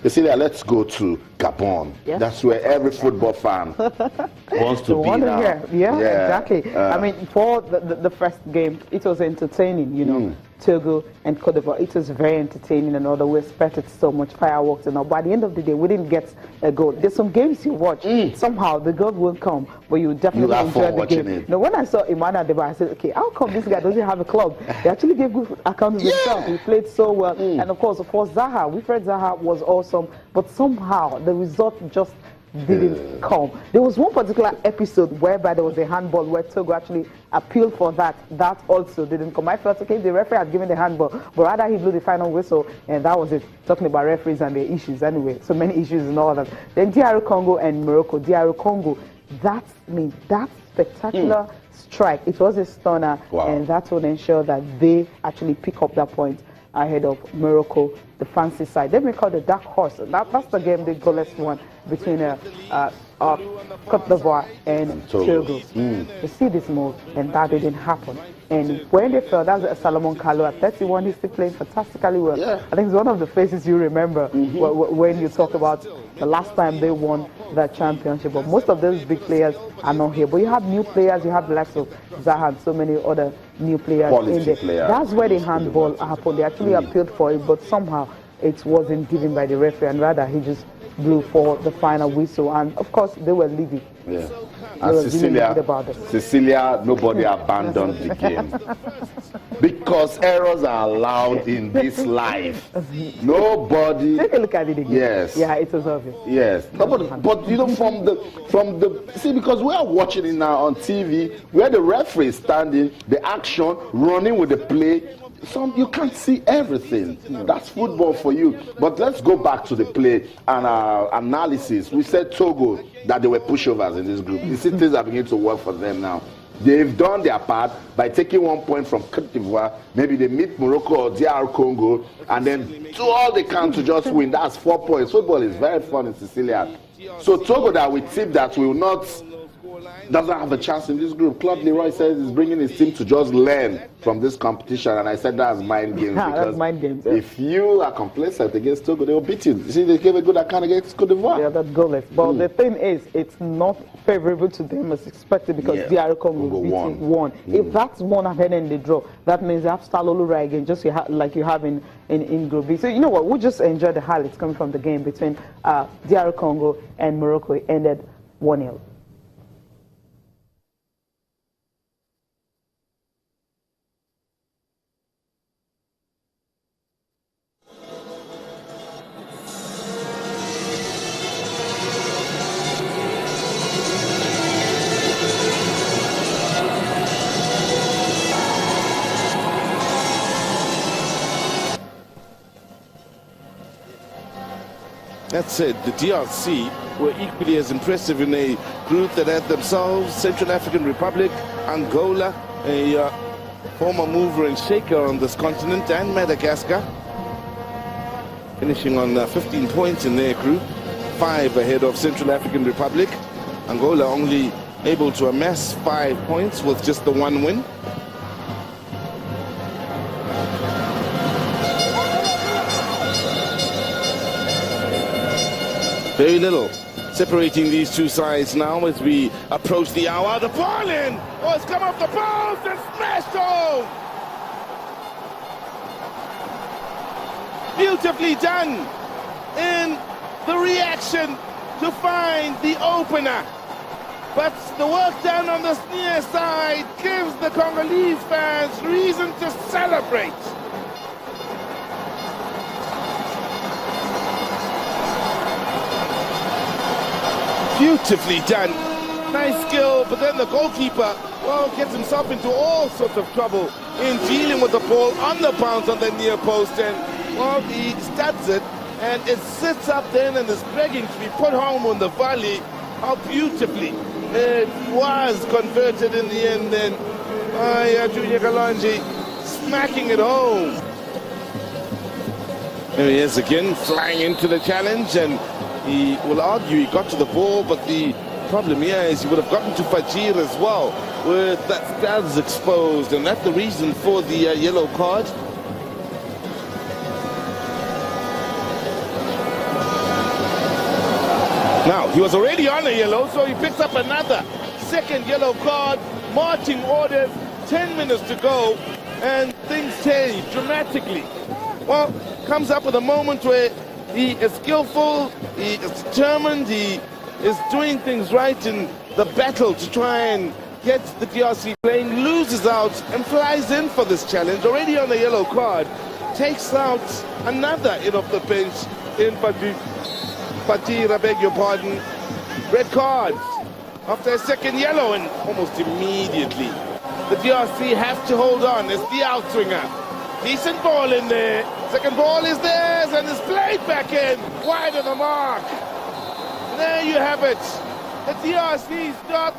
Cecilia, let's go to Gabon. Yes. That's where every football fan wants to be now. Yeah, exactly. I mean, for the first game, it was entertaining, you know. Togo and Cote d'Ivoire, it was very entertaining and all that. We expected so much fireworks and all. But at the end of the day, we didn't get a goal. There's some games you watch, somehow the goal won't come, but you definitely enjoy the game. Now, when I saw Emmanuel Adebayor, I said, okay, how come this guy doesn't have a club? He actually gave good account of himself. He played so well. And of course, Zaha, Wilfred Zaha was awesome, but somehow the result just didn't come. There was one particular episode whereby there was a handball where Togo actually appealed for that. That also didn't come. I felt, okay, the referee had given the handball, but rather he blew the final whistle, and that was it. Talking about referees and their issues anyway. So many issues and all that. Then DR Congo and Morocco. DR Congo, that spectacular strike. It was a stunner, and that would ensure that they actually pick up that point ahead of Morocco, the fancy side. They may call the dark horse. That's the game, the goalless one between Cote d'Ivoire and Togo. You see this move, and that didn't happen. And when they fell, that's Salomon Kalou at 31. He's still playing fantastically well. I think it's one of the faces you remember when you talk about the last time they won the championship. But most of those big players are not here. But you have new players. You have the likes of Zaha and so many other new players in there. That's where the handball happened. They actually appealed for it, but somehow it wasn't given by the referee, and rather he just blew for the final whistle. And of course, they were leading. And Cecilia, nobody abandoned the game. Because errors are allowed in this life. Nobody. Take a look at it again. Yes. Yeah, it was obvious. Yes. But you know, from the see, because we are watching it now on TV, where the referee is standing, the action, running with the play. You can't see everything. That's football for you. But let's go back to the play and analysis. We said Togo that they were pushovers in this group. You see, things are beginning to work for them now. They've done their part by taking 1 point from Cote d'Ivoire. Maybe they meet Morocco or DR Congo and then do all they can to just win. That's 4 points. Football is very fun in Sicilia. So Togo that we tip that will not doesn't have a chance in this group. Claude Leroy says he's bringing his team to just learn from this competition, and I said that's mind games. That's mind games. If you are complacent against Togo, they will beat you. You see, they gave a good account against Cote d'Ivoire. Yeah, that's goalless. But the thing is, it's not favorable to them as expected because DR Congo won. If that's one ahead in the draw, that means they have to start all over again, just like you have in Group B. So you know what? We'll just enjoy the highlights coming from the game between DR Congo and Morocco. It ended 1-0. That said, the DRC were equally as impressive in a group that had themselves Central African Republic, Angola, a former mover and shaker on this continent, and Madagascar, finishing on 15 points in their group, 5 ahead of Central African Republic. Angola only able to amass 5 points with just the 1 win. Very little separating these two sides now as we approach the hour. The ball in! Oh, it's come off the post and smashed home! Beautifully done in the reaction to find the opener. But the work done on the near side gives the Congolese fans reason to celebrate. Beautifully done. Nice skill, but then the goalkeeper, well, gets himself into all sorts of trouble in dealing with the ball on the bounce on the near post, and, well, he studs it, and it sits up then and is begging to be put home on the volley. How beautifully it was converted in the end then. Junior Kalonji smacking it home. There he is again, flying into the challenge, and he will argue he got to the ball, but the problem here is he would have gotten to Fajir as well, with that studs exposed, and that's the reason for the yellow card. Now, he was already on a yellow, so he picks up another second yellow card. Marching orders, 10 minutes to go, and things change dramatically. Well, comes up with a moment where he is skillful, he is determined, he is doing things right in the battle to try and get the DRC playing, loses out and flies in for this challenge. Already on a yellow card, takes out another in off the bench in Patir, I beg your pardon. Red card after a second yellow, and almost immediately the DRC have to hold on. It's the outswinger. Decent ball in there. Second ball is theirs and is played back in. Wide of the mark. There you have it. The DRC start the